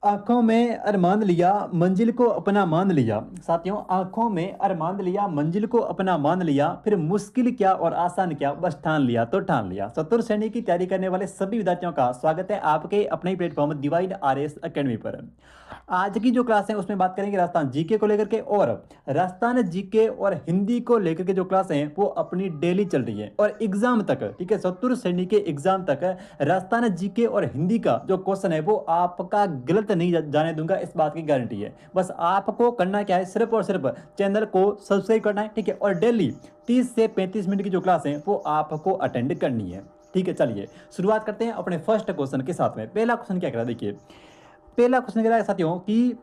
आंखों में अरमान लिया मंजिल को अपना मान लिया। साथियों, आंखों में अरमान लिया मंजिल को अपना मान लिया, फिर मुश्किल क्या और आसान क्या बस ठान लिया तो ठान लिया। चतुर्थ श्रेणी की तैयारी करने वाले सभी विद्यार्थियों का स्वागत है आपके अपने ही प्लेटफॉर्म डिवाइन आरएस एकेडमी पर। आज की जो क्लास है उसमें बात करेंगे राजस्थान जीके को लेकर के, और राजस्थान जीके और हिंदी को लेकर के जो क्लास हैं वो अपनी डेली चल रही है और एग्जाम तक, ठीक है, चतुर्थ श्रेणी के एग्जाम तक राजस्थान जीके और हिंदी का जो क्वेश्चन है वो आपका गलत नहीं जाने दूंगा, इस बात की गारंटी है। बस आपको करना क्या है, सिर्फ और सिर्फ चैनल को सब्सक्राइब करना है, ठीक है, और डेली 30 से 35 मिनट की जो क्लास है वो आपको अटेंड करनी है, ठीक है। चलिए शुरुआत करते हैं अपने फर्स्ट क्वेश्चन के साथ में। पहला क्वेश्चन क्या कह रहा है, देखिए पहला क्वेश्चन कह रहा है साथियों कि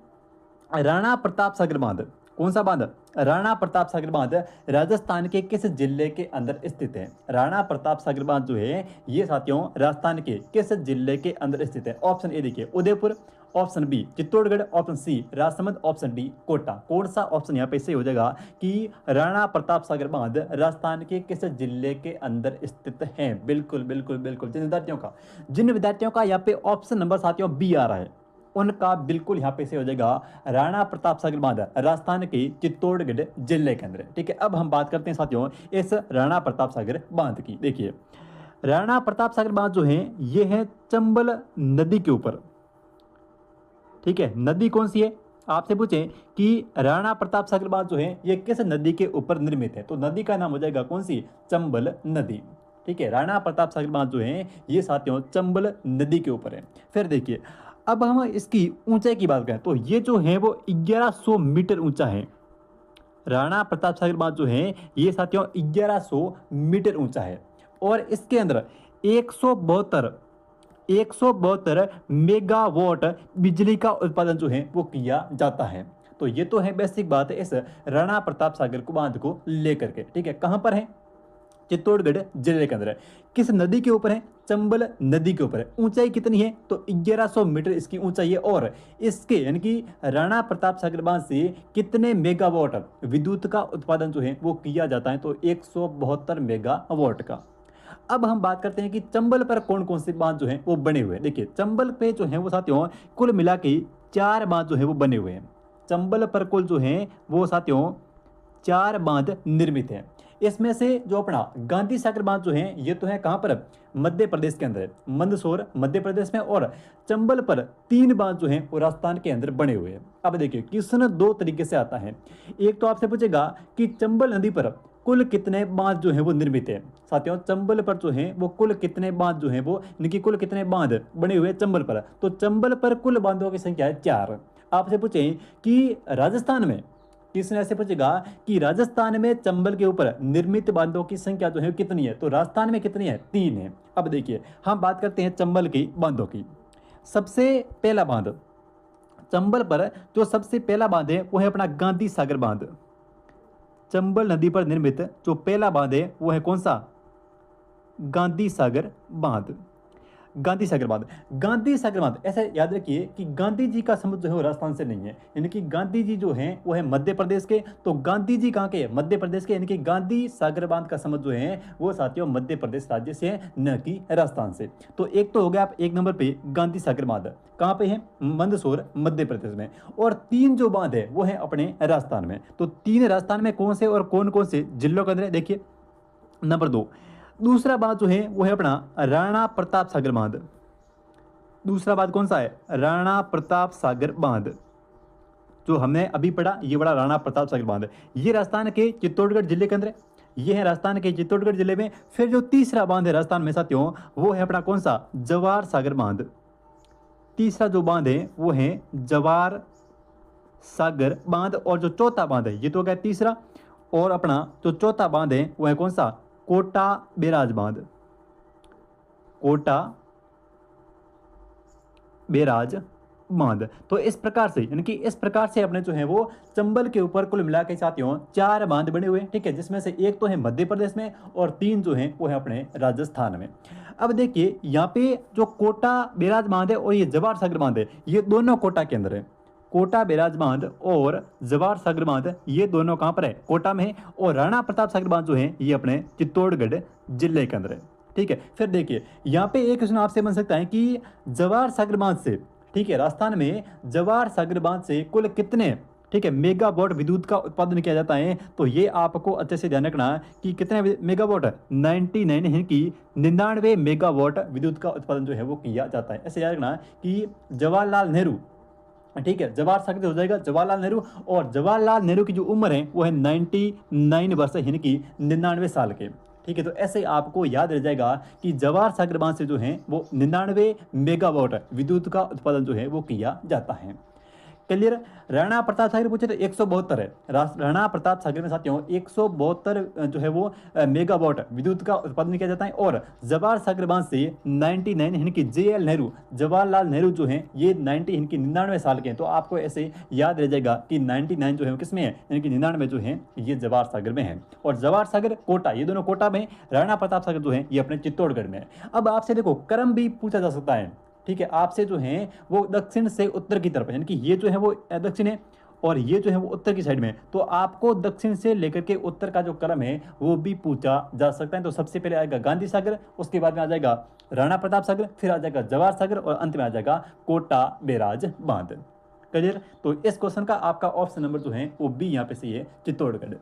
राणा प्रताप सागर बांध, कौन सा बांध, राणा प्रताप सागर बांध राजस्थान के किस जिले के अंदर स्थित है। राणा प्रताप सागर बांध जो है ये साथियों राजस्थान के किस जिले के अंदर स्थित है। ऑप्शन ए देखिए Udaipur, option B Chittorgarh, option C Rajsamand, option D Kota. कौन सा ऑप्शन यहाँ पे सही हो जाएगा कि राणा प्रताप सागर बांध राजस्थान के किस जिले के अंदर स्थित है। बिल्कुल बिल्कुल बिल्कुल, जिन विद्यार्थियों का यहाँ पे ऑप्शन नंबर साथियों बी आ रहा है उनका बिल्कुल यहाँ पे से हो जाएगा राणा प्रताप सागर बांध राजस्थान के चित्तौड़गढ़ जिले के अंदर, ठीक है। अब हम बात करते हैं साथियों इस राणा प्रताप सागर बांध की। देखिए राणा प्रताप सागर बांध जो है ये है चंबल नदी के ऊपर, ठीक है। नदी कौन सी है, आपसे पूछें कि राणा प्रताप सागर बांध जो है ये किस नदी के ऊपर निर्मित है, तो नदी का नाम हो जाएगा कौन सी, चंबल नदी, ठीक है। राणा प्रताप सागर बांध जो है ये साथियों चंबल नदी के ऊपर है। फिर देखिए अब हम इसकी ऊंचाई की बात करें तो ये जो है वो 1100 मीटर ऊंचा है। राणा प्रताप सागर बांध जो है ये साथियों 1100 मीटर ऊंचा है और इसके अंदर 172 मेगावाट बिजली का उत्पादन जो है वो किया जाता है। तो ये तो है बेसिक बात है इस राणा प्रताप सागर को बांध को लेकर के, ठीक है। कहां पर है, चित्तौड़गढ़ जिले के अंदर है। किस नदी के ऊपर है, चंबल नदी के ऊपर है। ऊंचाई कितनी है, तो 1100 मीटर इसकी ऊंचाई है और इसके यानी कि राणा प्रताप सागर बांध से कितने मेगावाट विद्युत का उत्पादन जो है वो किया जाता है, तो 172 मेगावाट का। अब हम बात करते हैं कि चंबल पर कौन कौन से बांध जो है वो बने हुए हैं। देखिए चंबल पे जो है वो साथियों कुल मिला के 4 बांध जो है वो बने हुए हैं। चंबल पर कुल जो है वो साथियों 4 बांध निर्मित हैं। इसमें से जो अपना गांधी सागर बांध जो है ये तो है कहां पर, मध्य प्रदेश के अंदर, मंदसौर मध्य प्रदेश में, और चंबल पर 3 बांध जो है वो राजस्थान के अंदर बने हुए हैं। अब देखिए क्वेश्चन 2 तरीके से आता है। एक तो आपसे पूछेगा कि चंबल नदी पर कुल कितने बांध जो है वो निर्मित है। साथियों चंबल पर जो है वो कुल कितने बांध जो है वो यानी कुल कितने बांध बने हुए चंबल पर, तो चंबल पर कुल बांधों की संख्या है 4। आपसे पूछें कि राजस्थान में, किसने ऐसे पूछेगा कि राजस्थान में चंबल के ऊपर निर्मित बांधों की संख्या जो है कितनी है, तो राजस्थान में कितनी है, 3 है। अब देखिए हम बात करते हैं चंबल की बांधों की। सबसे पहला बांध चंबल पर जो सबसे पहला बांध है वो है अपना गांधी सागर बांध। चंबल नदी पर निर्मित जो पहला बांध है वो है कौन सा, गांधी सागर बांध। गांधी सागर बांध, गांधी सागर बांध ऐसा याद रखिए कि गांधी जी का समुद्र जो है वो राजस्थान से नहीं है, यानी कि गांधी जी जो है वो है मध्य प्रदेश के। तो गांधी जी कहाँ के, मध्य प्रदेश के, यानी कि गांधी सागर बांध का समुद्र जो है वो साथियों मध्य प्रदेश राज्य से है, न कि राजस्थान से। तो एक तो हो गया आप एक नंबर पे गांधी सागर बांध, कहाँ पे है, मंदसौर मध्य प्रदेश में। और 3 जो बांध है वो है अपने राजस्थान में। तो 3 राजस्थान में कौन से और कौन कौन से जिलों के अंदर है, देखिए। नंबर 2 दूसरा बांध जो है वो है अपना राणा प्रताप सागर बांध। दूसरा बांध कौन सा है, राणा प्रताप सागर बांध, जो हमने अभी पढ़ा ये बड़ा राणा प्रताप सागर बांध। ये राजस्थान के चित्तौड़गढ़ जिले के अंदर, ये है राजस्थान के चित्तौड़गढ़ जिले में। फिर जो तीसरा बांध है राजस्थान में साथियों वो है अपना कौन सा, जवार सागर बांध। तीसरा जो बांध है वो है जवार सागर बांध। और जो चौथा बांध है ये तो क्या तीसरा, और अपना जो चौथा बांध है वो है कौन सा, कोटा बेराज बांध। कोटा बेराज बांध। तो इस प्रकार से यानी कि इस प्रकार से अपने जो है वो चंबल के ऊपर कुल मिला के साथियों 4 बांध बने हुए हैं, ठीक है, जिसमें से एक तो है मध्य प्रदेश में और 3 जो है वो है अपने राजस्थान में। अब देखिए यहाँ पे जो कोटा बेराज बांध है और ये जवाहर सागर बांध है ये दोनों कोटा के अंदर है। कोटा बेराज बांध और जवाहर सागर बांध ये दोनों कहाँ पर है, कोटा में है। और राणा प्रताप सागर बांध जो है ये अपने चित्तौड़गढ़ जिले के अंदर है, ठीक है। फिर देखिए यहाँ पे एक क्वेश्चन आपसे बन सकता है कि जवाहर सागर बांध से ठीक है, राजस्थान में जवाहर सागर बांध से कुल कितने, ठीक है, मेगावाट विद्युत का उत्पादन किया जाता है? तो ये आपको अच्छे से ध्यान रखना कि कितने मेगावाट, 99 है कि 99 मेगावाट विद्युत का उत्पादन जो है वो किया जाता है। ऐसे याद रखना कि जवाहरलाल नेहरू, ठीक है, जवाहर सागर हो जाएगा जवाहरलाल नेहरू, और जवाहरलाल नेहरू की जो उम्र है वो है 99 वर्ष, यानी कि 99 साल के। ठीक है, तो ऐसे आपको याद रह जाएगा कि जवाहर सागर बांध से जो है वो 99 मेगावाट विद्युत का उत्पादन जो है वो किया जाता है। क्लियर। राणा प्रताप सागर पूछे तो 172 है। राणा प्रताप सागर में साथियों 172 जो है वो मेगावाट विद्युत का उत्पादन किया जाता है। और जवाहर सागर बांध से 99 यानी कि JL नेहरू, जवाहरलाल नेहरू जो है ये 90 यानी कि 99 साल के हैं। तो आपको ऐसे याद रह जाएगा कि 99 जो है वो किसमें है, यानी कि 99 जो है ये जवाहर सागर में है। और जवाहर सागर कोटा, ये दोनों कोटा में, राणा प्रताप सागर जो है ये अपने चित्तौड़गढ़ में है। अब आपसे देखो क्रम भी पूछा जा सकता है, ठीक है, आपसे जो है वो दक्षिण से उत्तर की तरफ, यानी कि ये जो है वो दक्षिण है और ये जो है वो उत्तर की साइड में, तो आपको दक्षिण से लेकर के उत्तर का जो क्रम है वो भी पूछा जा सकता है। तो सबसे पहले आएगा गांधी सागर, उसके बाद में आ जाएगा राणा प्रताप सागर, फिर आ जाएगा जवाहर सागर और अंत में आ जाएगा कोटा बैराज बांध। क्लियर। तो इस क्वेश्चन का आपका ऑप्शन नंबर जो है वो बी यहाँ पे सही है, चित्तौड़गढ़।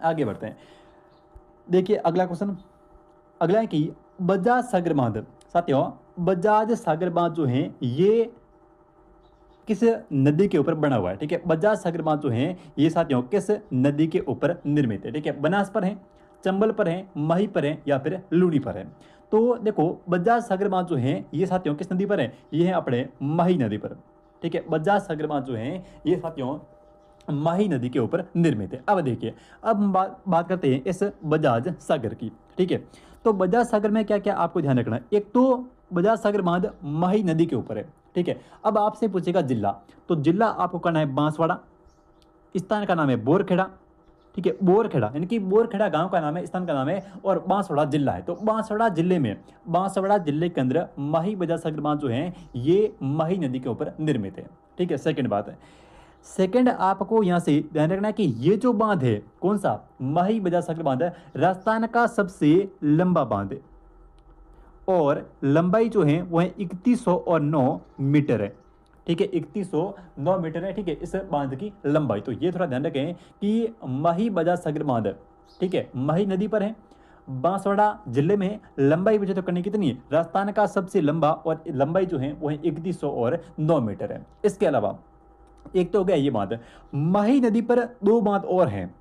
आगे बढ़ते हैं, देखिए अगला क्वेश्चन, अगला है कि बजाज सागर बांध। साथियों बजाज सागर बांध जो है ये किस नदी के ऊपर बना हुआ है? ठीक है, बजाज सागर बांध जो है ये साथियों किस नदी के ऊपर निर्मित है? ठीक है, बनास पर है, चंबल पर है, मही पर है या फिर लूनी पर है? तो देखो बजाज सागर बांध जो है ये साथियों किस नदी पर है? ये है अपने मही नदी पर। ठीक है, बजाज सागर बांध जो है ये साथियों माही नदी के ऊपर निर्मित है। अब देखिए, अब हम बात करते हैं इस बजाज सागर की। ठीक है, तो बजाज सागर में क्या क्या आपको ध्यान रखना है? एक तो बजाज सागर बांध माही नदी के ऊपर है। ठीक है, अब आपसे पूछेगा जिला, तो जिला आपको करना है बांसवाड़ा, स्थान का नाम है बोरखेड़ा। ठीक है, बोरखेड़ा यानी कि बोरखेड़ा गांव का नाम है, स्थान का नाम है, और बांसवाड़ा जिला है। तो बांसवाड़ा जिले में, बांसवाड़ा जिले के अंदर माही बजाज सागर बांध जो है ये माही नदी के ऊपर निर्मित है। ठीक है, सेकंड बात है, सेकंड आपको यहां से ध्यान रखना है कि ये जो बांध है कौन सा, माही बजाज सागर बांध है, राजस्थान का सबसे लंबा बांध है और लंबाई जो है वो है 3109 मीटर है। ठीक है, 3109 मीटर है। ठीक है, इस बांध की लंबाई, तो ये थोड़ा ध्यान रखें कि माही बजाज सागर बांध, ठीक है, माही नदी पर है, बांसवाड़ा जिले में है, लंबाई मुझे तो करनी कितनी है, राजस्थान का सबसे लंबा, और लंबाई जो है वो है 3109 मीटर है। इसके अलावा एक तो हो गया ये बांध, माही नदी पर दो बांध और हैं,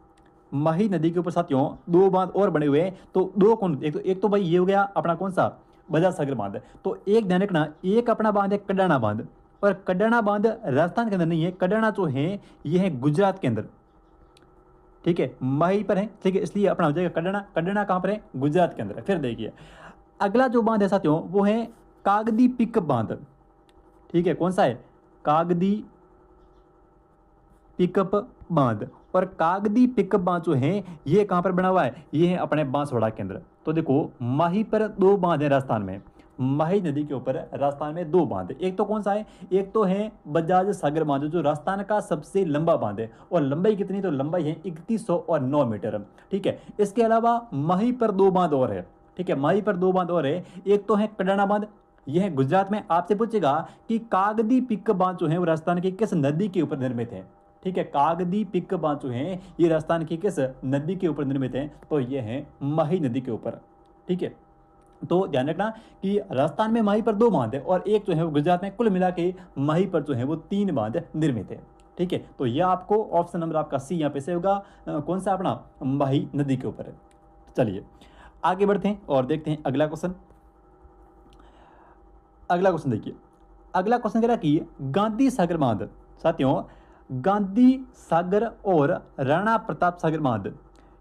माही नदी के ऊपर साथियों दो बांध और बने हुए हैं। तो दो कौन, एक तो भाई ये हो गया अपना कौन सा, बजाज सागर बांध। तो एक ध्यान रखना, एक अपना बांध है कड्डाना बांध, और कड्डाना बांध राजस्थान के अंदर नहीं है, कड्डाना जो है ये है गुजरात के अंदर। ठीक है, माही पर है, ठीक है, इसलिए अपना हो जाएगा कड्डाना। कड्डाना कहां पर है, गुजरात के अंदर है। फिर देखिए अगला जो बांध है साथियों वो है कागदी पिकअप बांध। ठीक है, कौन सा है, कागदी पिकअप बांध। और कागदी पिकअप बांध जो है ये कहां पर बना हुआ है, ये है अपने बांसवाड़ा के अंदर। तो देखो माही पर दो बांध है राजस्थान में, माही नदी के ऊपर राजस्थान में दो बांध है। एक तो कौन सा है, एक तो है बजाज सागर बांध जो राजस्थान का सबसे लंबा बांध है, और लंबाई कितनी, तो लंबाई है 3109 मीटर। ठीक है, इसके अलावा माही पर दो बांध और है। ठीक है, माही पर दो बांध और है, एक तो है कड्डाना बांध, यह है गुजरात में। आपसे पूछेगा कि कागदी पिकअप बांध जो है वो राजस्थान की किस नदी के ऊपर निर्मित है? ठीक है, कागदी पिकअप बांध जो है ये राजस्थान की किस नदी के ऊपर निर्मित है? तो ये है माही नदी के ऊपर। ठीक है, तो ध्यान रखना कि राजस्थान में माही पर दो बांध है और एक जो है वो गुजरात में, कुल मिला के माही पर जो है वो 3 बांध निर्मित है। ठीक है, तो यह आपको ऑप्शन नंबर आपका सी यहाँ पे से होगा, कौन सा अपना, माही नदी के ऊपर है। चलिए आगे बढ़ते हैं और देखते हैं अगला क्वेश्चन। अगला क्वेश्चन देखिए, अगला क्वेश्चन कह रहा है कि गांधी सागर बांध। साथियों गांधी सागर और राणा प्रताप सागर बांध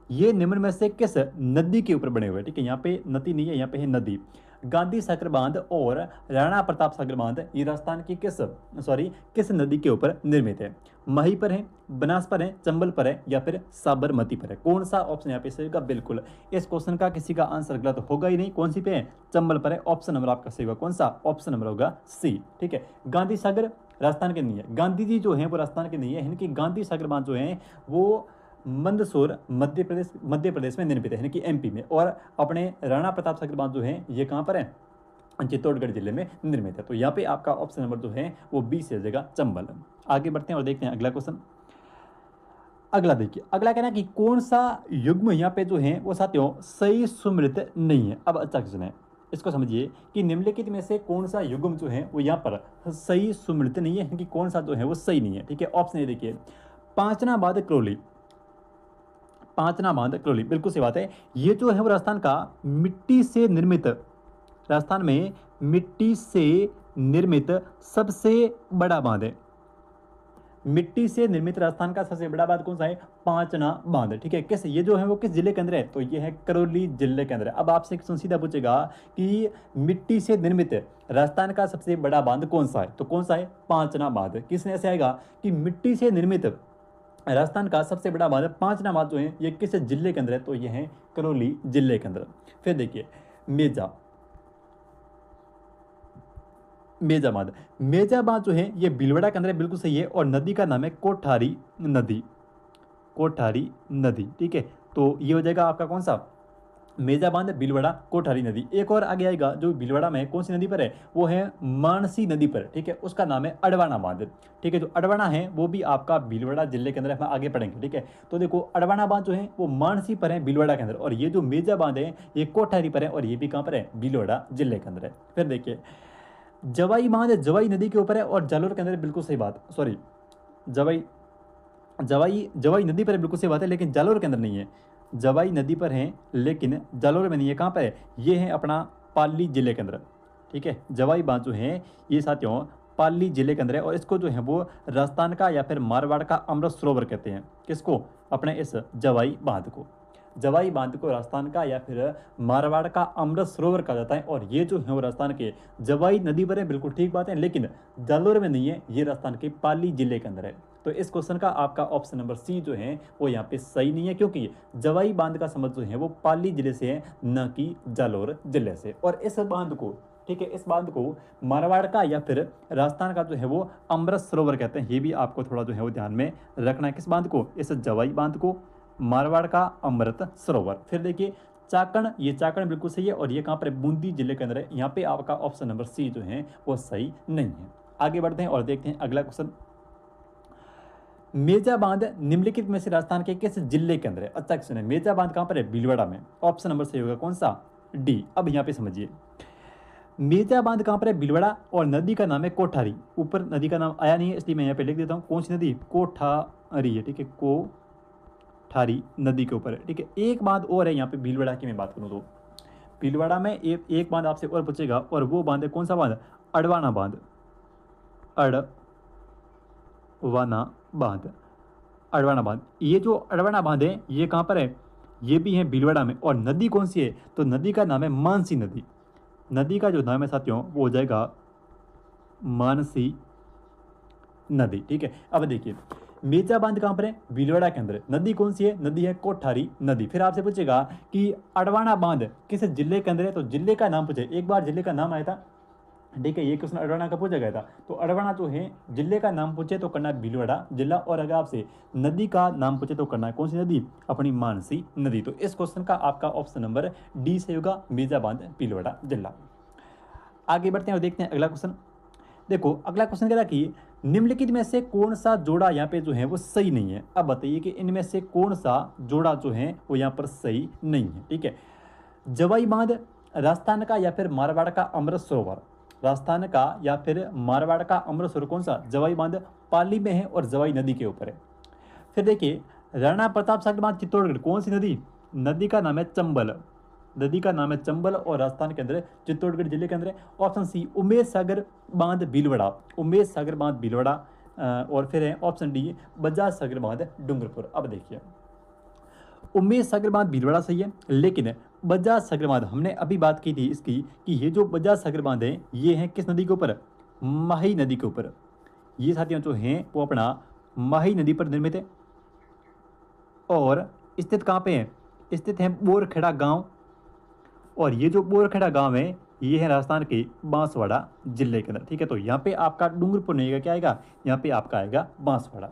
ये निम्न में से किस नदी के ऊपर बने हुए हैं? ठीक है, यहाँ पे नदी नहीं है, यहाँ पे है नदी। गांधी सागर बांध और राणा प्रताप सागर बांध ये राजस्थान की किस नदी के ऊपर निर्मित है? मही पर है, बनास पर है, चंबल पर है या फिर साबरमती पर है? कौन सा ऑप्शन यहाँ पे सही होगा? बिल्कुल इस क्वेश्चन का किसी का आंसर गलत होगा ही नहीं। कौन सी पे है? चंबल पर है। ऑप्शन नंबर आपका सही होगा कौन सा? ऑप्शन नंबर होगा सी। ठीक है, गांधी सागर राजस्थान के नहीं है, गांधी जी जो है वो राजस्थान के नहीं है, यानी कि गांधी सागर बांध जो है वो मंदसौर मध्य प्रदेश में निर्मित है, यानी कि एमपी में। और अपने राणा प्रताप सागर बांध जो है ये कहाँ पर है? चित्तौड़गढ़ जिले में निर्मित है। तो यहाँ पे आपका ऑप्शन नंबर जो है वो बी से हो जाएगा चंबल। आगे बढ़ते हैं और देखते हैं अगला क्वेश्चन। अगला देखिए, अगला कहना कि कौन सा युग्म यहाँ पे जो है वो साथियों सही सुमृत नहीं है। अब अच्छा क्वेश्चन है, इसको समझिए कि निम्नलिखित में से कौन सा युग्म जो है वो यहाँ पर सही सुमृत नहीं है, कि कौन सा जो है वो सही नहीं है। ठीक है, ऑप्शन ए देखिए, पांचना बांध क्रोली, पांचना बांध क्रोली बिल्कुल सही बात है। ये जो है वो राजस्थान का मिट्टी से निर्मित, राजस्थान में मिट्टी से निर्मित सबसे बड़ा बांध है। मिट्टी से निर्मित राजस्थान का सबसे बड़ा बांध कौन सा है? पांचना बांध। ठीक है, किस ये जो है वो किस जिले के अंदर है? तो ये है करौली जिले के अंदर है। अब आपसे क्वेश्चन सीधा पूछेगा कि मिट्टी से निर्मित राजस्थान का सबसे बड़ा बांध कौन सा है? तो कौन सा है? पांचना बांध। किसने ऐसे आएगा कि मिट्टी से निर्मित राजस्थान का सबसे बड़ा बांध पांचना बांध जो है ये किस जिले के अंदर है? तो ये है करौली जिले के अंदर। फिर देखिए मेजा, मेजा बांध, मेजा बांध जो है ये भीलवाड़ा के अंदर है, बिल्कुल सही है। और नदी का नाम है कोठारी नदी, कोठारी नदी। ठीक है, तो ये हो जाएगा आपका कौन सा? मेजा बांध, भीलवाड़ा, कोठारी नदी। एक और आगे आएगा जो भीलवाड़ा में कौन सी नदी पर है? वो है मानसी नदी पर। ठीक है, उसका नाम है अडवाणा बांध। ठीक है, जो अडवाणा है वो भी आपका भीलवाड़ा जिले के अंदर है, हम आगे पढ़ेंगे। ठीक है, तो देखो अडवाणा बांध जो है वो मानसी पर है भीलवाड़ा के अंदर, और ये जो मेजा बांध है ये कोठारी पर है, और ये भी कहाँ पर है? भीलवाड़ा जिले के अंदर है। फिर देखिए जवाई बांध जवाई नदी के ऊपर है और जालोर के अंदर है, बिल्कुल सही बात। सॉरी, जवाई जवाई जवाई नदी पर है, बिल्कुल सही बात है, लेकिन जालोर के अंदर नहीं है। जवाई नदी पर है लेकिन जालोर में नहीं है। कहाँ पर है? ये है अपना पाली जिले के अंदर। ठीक है, जवाई बांध जो है ये साथियों पाली जिले के अंदर है, और इसको जो है वो राजस्थान का या फिर मारवाड़ का अमृत सरोवर कहते हैं। किसको? अपने इस जवाई बांध को। जवाई बांध को राजस्थान का या फिर मारवाड़ का अमृत सरोवर कहा जाता है, और ये जो है वो राजस्थान के जवाई नदी पर है, बिल्कुल ठीक बात है, लेकिन जालोर में नहीं है, ये राजस्थान के पाली जिले के अंदर है। तो इस क्वेश्चन का आपका ऑप्शन नंबर सी जो है वो यहाँ पे सही नहीं है, क्योंकि जवाई बांध का संबंध जो है वो पाली जिले से है, न कि जालोर जिले से। और इस बांध को, ठीक है, इस बांध को मारवाड़ का या फिर राजस्थान का जो है वो अमृत सरोवर कहते हैं। ये भी आपको थोड़ा जो है वो ध्यान में रखना है। किस बांध को? इस जवाई बांध को, मारवाड़ का अमृत सरोवर। फिर देखिए चाकण, ये चाकण बिल्कुल सही है, और ये कहाँ पर है? बूंदी जिले के अंदर है। यहाँ पे आपका ऑप्शन नंबर सी जो है वो सही नहीं है। आगे बढ़ते हैं और देखते हैं अगला क्वेश्चन। मेजा बांध निम्नलिखित में से राजस्थान के किस जिले के अंदर है? अच्छा क्वेश्चन है। मेजा बांध कहाँ पर है? भीलवाड़ा में। ऑप्शन नंबर सही होगा कौन सा? डी। अब यहाँ पे समझिए मेजा बांध कहाँ पर है? भीलवाड़ा, और नदी का नाम है कोठारी। ऊपर नदी का नाम आया नहीं है, इसलिए मैं यहाँ पे लिख देता हूँ। कौन सी नदी? कोठारी है। ठीक है, कोठारी नदी के ऊपर है। ठीक है, एक बांध और है यहाँ पे भीलवाड़ा की मैं बात करूँ तो भीलवाड़ा में एक बांध आपसे और पूछेगा, और वो बांध है कौन सा बांध? अडवाणा बांध, अडवाणा बांध, अडवाणा बांध। ये जो अडवाणा बांध है ये कहाँ पर है? ये भी है भीलवाड़ा में। और नदी कौन सी है? तो नदी का नाम है मानसी नदी। नदी का जो नाम है साथियों वो हो जाएगा मानसी नदी। ठीक है, अब देखिए मेजा बांध कहाँ पर है? भीलवाड़ा के अंदर। नदी कौन सी है? नदी है कोठारी नदी। फिर आपसे पूछेगा कि अडवाणा बांध किस जिले के अंदर है? तो जिले का नाम पूछे, एक बार जिले का नाम आया था। ठीक है, ये क्वेश्चन अडवाणा का पूछा गया था। तो अडवाणा जो है जिले का नाम पूछे तो करना है भीलवाड़ा जिला, और अगर आपसे नदी का नाम पूछे तो करना है कौन सी नदी? अपनी मानसी नदी। तो इस क्वेश्चन का आपका ऑप्शन नंबर डी से होगा, मेजा बांध भीलवाड़ा जिला। आगे बढ़ते हैं और देखते हैं अगला क्वेश्चन। देखो अगला क्वेश्चन कह रहा है कि निम्नलिखित में से कौन सा जोड़ा यहाँ पे जो है वो सही नहीं है। अब बताइए कि इनमें से कौन सा जोड़ा जो है वो यहाँ पर सही नहीं है। ठीक है, जवाई बांध राजस्थान का या फिर मारवाड़ का अमृत सरोवर, राजस्थान का या फिर मारवाड़ का अमृत सरोवर कौन सा? जवाई बांध पाली में है और जवाई नदी के ऊपर है। फिर देखिए राणा प्रताप सागर बांध चित्तौड़गढ़, कौन सी नदी? नदी का नाम है चंबल, नदी का नाम है चंबल, और राजस्थान के अंदर चित्तौड़गढ़ जिले के अंदर है। ऑप्शन सी उमेश सागर बांध भीलवाड़ा, उमेश सागर बांध भीलवाड़ा। और फिर है ऑप्शन डी बजाज सागर बांध डूंगरपुर। अब देखिए उमेश सागर बांध भीलवाड़ा सही है, लेकिन बजाज सागर बांध हमने अभी बात की थी इसकी कि ये जो बजाज सागर बांध है ये है किस नदी के ऊपर? माही नदी के ऊपर। ये साथियों जो हैं वो अपना माही नदी पर निर्मित है, और स्थित कहाँ पे है? स्थित है बोरखेड़ा गांव, और ये जो बोरखेड़ा गांव है ये है राजस्थान के बांसवाड़ा जिले के अंदर। ठीक है, तो यहाँ पे आपका डूंगरपुर नहीं आएगा, क्या आएगा? यहाँ पे आपका आएगा बांसवाड़ा।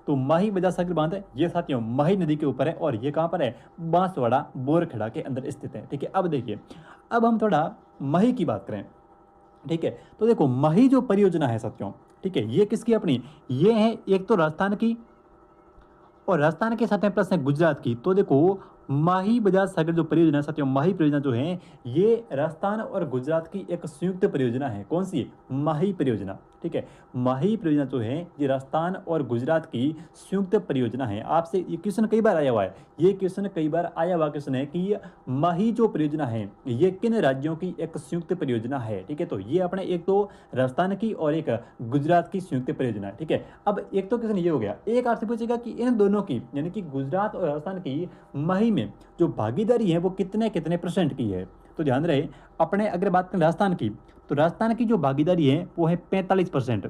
तो माही बजाज सागर बांध है ये साथियों माही नदी के ऊपर है, और ये कहाँ पर है? बांसवाड़ा बोरखेड़ा के अंदर स्थित है। ठीक है, अब देखिए अब हम थोड़ा माही की बात करें। ठीक है। तो देखो माही जो परियोजना है साथियों, ठीक है, ये किसकी अपनी, ये है एक तो राजस्थान की, और राजस्थान के साथ में प्लस है गुजरात की। तो देखो माही बजाज सागर जो परियोजना है साथियों, माही परियोजना जो है ये राजस्थान और गुजरात की एक संयुक्त परियोजना है। कौन सी, माही परियोजना, ठीक है। माही परियोजना जो है ये राजस्थान और गुजरात की संयुक्त परियोजना है। आपसे ये क्वेश्चन कई बार आया हुआ है, ये क्वेश्चन कई बार आया हुआ क्वेश्चन है कि माही जो परियोजना है ये किन राज्यों की एक संयुक्त परियोजना है, ठीक है। तो ये अपने एक तो राजस्थान की और एक गुजरात की संयुक्त परियोजना है, ठीक है। अब एक तो क्वेश्चन ये हो गया, एक आपसे पूछेगा कि इन दोनों की यानी कि गुजरात और राजस्थान की माही में जो भागीदारी है वो कितने कितने परसेंट की है। तो ध्यान रहे, अपने अगर बात करें राजस्थान की, तो राजस्थान की जो भागीदारी है वो है 45%,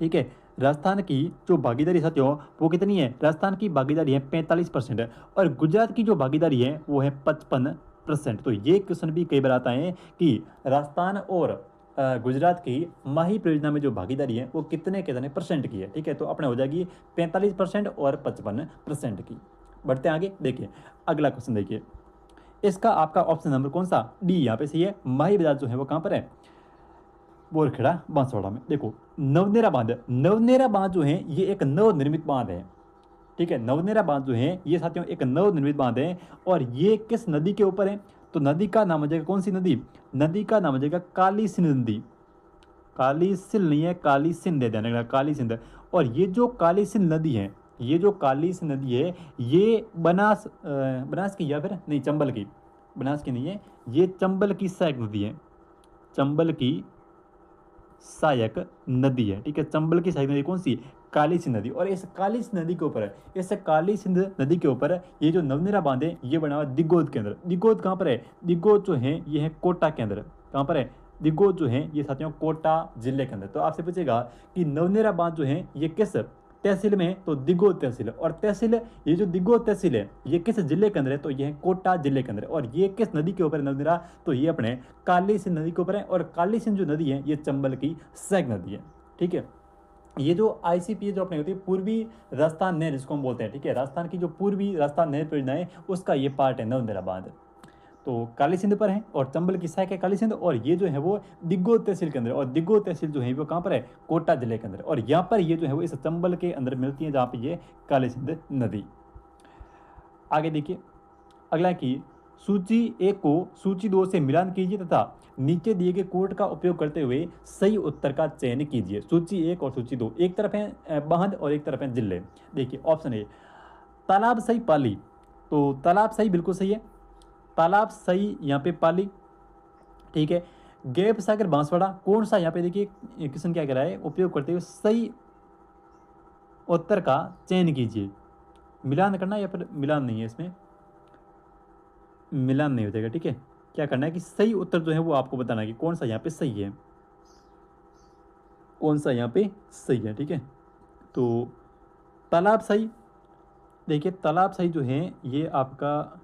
ठीक है। राजस्थान की जो भागीदारी साथियों वो कितनी है, राजस्थान की भागीदारी है 45%, और गुजरात की जो भागीदारी है वो है 55%। तो ये क्वेश्चन भी कई बार आता है कि राजस्थान और गुजरात की माही परियोजना में जो भागीदारी है वो कितने कितने परसेंट की है, ठीक है। तो अपने हो जाएगी 45% और 55% की। बढ़ते हैं आगे, देखिए अगला क्वेश्चन देखिए, इसका आपका ऑप्शन नंबर कौन सा, डी यहाँ पे सही है। माही बजाज जो है वो कहाँ पर है, बोरखेड़ा बांसवाड़ा में। देखो नवनेरा बांध, नवनेरा बांध जो है ये एक नवनिर्मित बांध है, ठीक है। नवनेरा बांध जो है ये साथियों एक नवनिर्मित बांध है, और ये किस नदी के ऊपर है, तो नदी का नाम हो जाएगा कौन सी नदी, नदी का नाम हो जाएगा काली सिंध नदी। काली सिंध नहीं है, काली सिंध दे देना, काली सिंध। और ये जो काली सिंध नदी है, ये जो काली सिंध नदी है ये बनास की या फिर नहीं चंबल की, बनास की नहीं है, ये चंबल की सहायक नदी है, चंबल की सहायक नदी है, ठीक है। चंबल की सहायक नदी कौन सी, काली सिंध नदी। और इस काली सिंध नदी के ऊपर है, इस काली सिंध नदी के ऊपर ये जो नवनेरा बांध है ये बना हुआ दिगोद के अंदर। दिगोद कहाँ पर है, दिगोद जो है ये है कोटा के अंदर। कहाँ पर है, दिगोद जो है ये साथियों कोटा जिले के अंदर। तो आपसे पूछेगा कि नवनेरा बांध जो है ये किस तहसील में है, तो दिगोद तहसील। और तहसील, ये जो दिगोद तहसील है ये किस जिले के अंदर है, तो ये है कोटा जिले के अंदर। और ये किस नदी के ऊपर है नवनेरा, तो ये अपने काली सिंध नदी के ऊपर है। और काली सिंध जो नदी है ये चंबल की सहायक नदी है, ठीक है। ये जो आईसीपी जो अपनी होती है पूर्वी राजस्थान नहर जिसको हम बोलते हैं, ठीक है, राजस्थान की जो पूर्वी राजस्थान नहर परियोजना है उसका ये पार्ट है नवनेरा बांध। तो काली सिंध पर है और चंबल की सहायक है काली सिंध, और ये जो है वो दिगोद तहसील के अंदर, और दिगोद तहसील जो है वो कहाँ पर है, कोटा जिले के अंदर। और यहाँ पर ये जो है वो इस चंबल के अंदर मिलती है जहाँ पे ये काली सिंध नदी। आगे देखिए अगला है कि सूची 1 को सूची 2 से मिलान कीजिए तथा नीचे दिए गए कोड का उपयोग करते हुए सही उत्तर का चयन कीजिए। सूची 1 और सूची 2, एक तरफ है बांध और एक तरफ है जिले। देखिए ऑप्शन ए तालाब सही पाली, तो तालाब सही बिल्कुल सही है, तालाब सही यहाँ पे पाली, ठीक है। गैप सागर बांसवाड़ा कौन सा, यहाँ पे देखिए क्वेश्चन क्या कह रहा है, उपयोग करते हुए सही उत्तर का चयन कीजिए। मिलान करना या फिर मिलान नहीं है, इसमें मिलान नहीं हो जाएगा, ठीक है। क्या करना है कि सही उत्तर जो है वो आपको बताना है कि कौन सा यहाँ पे सही है, कौन सा यहाँ पे सही है, ठीक है। तो तालाब सही, देखिए तालाब सही जो है ये आपका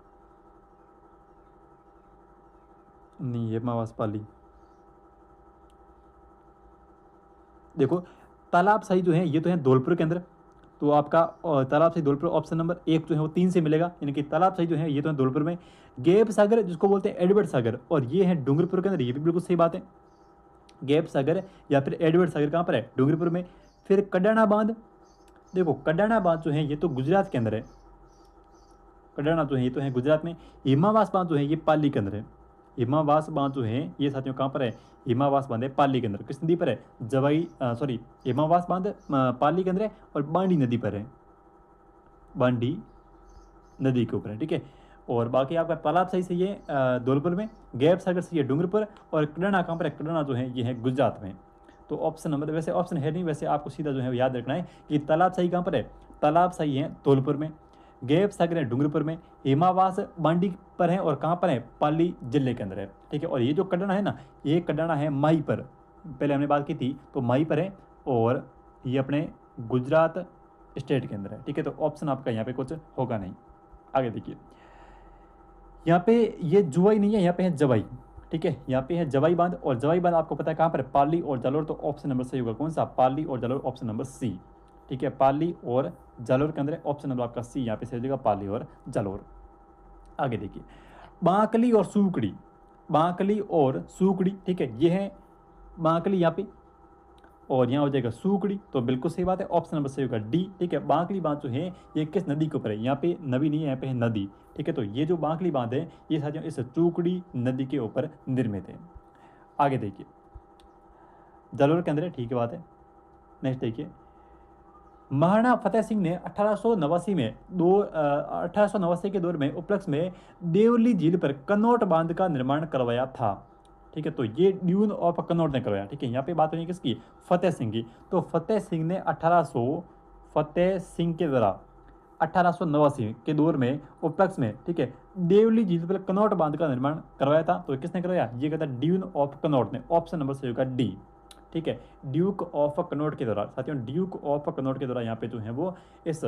नहीं है, मावास पाली। देखो तालाब सही जो है ये तो है धौलपुर के अंदर, तो आपका तालाब सही धौलपुर ऑप्शन नंबर 1 जो है वो 3 से मिलेगा, यानी कि तालाब सही जो है ये तो है धौलपुर में। गैप सागर जिसको बोलते हैं एडवर्ड सागर, और ये है डूंगरपुर के अंदर, ये भी बिल्कुल सही बात है। गैप सागर या फिर एडवर्ड सागर कहाँ पर है, डूंगरपुर में। फिर कडाना बांध, देखो कडाना बांध जो है ये तो गुजरात के अंदर है, कडाना जो है ये तो है गुजरात में। हिमावास बांध जो है ये पाली के अंदर है, हिमावास बांध जो है ये साथियों कहाँ पर है, हिमावास बांध है पाली के अंदर। किस नदी पर है, सॉरी हिमावास बांध पाली के अंदर है और बांडी नदी पर है, बांडी नदी के ऊपर है, ठीक है। और बाकी आपका तालाब सही है धौलपुर में, गैप सागर सही है डूंगरपुर, और कडाना कहाँ पर है, कडाना जो है ये है गुजरात में। तो ऑप्शन नंबर, वैसे ऑप्शन है नहीं, वैसे आपको सीधा जो है याद रखना है कि तालाब सही कहाँ पर है, तालाब सही है धौलपुर में, गैप सागर है डूंगरपुर में, हिमावास बांडी पर है और कहाँ पर है, पाली जिले के अंदर है, ठीक है। और ये जो कडाना है ना, ये कडाना है माही पर, पहले हमने बात की थी, तो माही पर है और ये अपने गुजरात स्टेट के अंदर है, ठीक है। तो ऑप्शन आपका यहाँ पे कुछ होगा नहीं। आगे देखिए यहाँ पे ये जुवाई नहीं है, यहाँ पे है जवाई, ठीक है। यहाँ पे है जवाई बांध, और जवाई बांध आपको पता है कहाँ पर है, पाली और जालोर। तो ऑप्शन नंबर सही होगा कौन सा, पाली और जालोर, ऑप्शन नंबर सी, ठीक है। पाली और जालोर के अंदर है, ऑप्शन नंबर आपका सी यहाँ पे सही हो जाएगा, पाली और जालोर। आगे देखिए बांकली और सूकड़ी, बांकली और सूकड़ी, ठीक है, ये है बांकली यहाँ पे, और यहाँ हो जाएगा सूकड़ी, तो बिल्कुल सही बात है, ऑप्शन नंबर सही होगा डी, ठीक है। बांकली बांध जो है ये किस नदी के ऊपर है, यहाँ पे नदी नहीं है, यहाँ पे है नदी, ठीक है। तो ये जो बांकली बांध है ये साथियों इस चूकड़ी नदी के ऊपर निर्मित है। आगे देखिए, जालौर के अंदर है, ठीक है बात है। नेक्स्ट देखिए, महाराणा फतेह सिंह ने 1889 में 1889 के दौर में उपलक्ष्य में देवली झील पर कनौट बांध का निर्माण करवाया था, ठीक है। तो ये ड्यून ऑफ कनौट ने करवाया, ठीक है। यहाँ पे बात हो रही है किसकी, फतेह सिंह की। तो फतेह सिंह ने फतेह सिंह के द्वारा 1889 के दौर में उपलक्ष्य में, ठीक है, देवली झील पर कनौट बांध का निर्माण करवाया था। तो किसने करवाया, ये कहता है ड्यून ऑफ कनौट ने, ऑप्शन नंबर सही होगा डी, ठीक है। ड्यूक ऑफ कनौट के द्वारा, साथियों ड्यूक ऑफ कनौट के द्वारा यहाँ पे जो है वो इस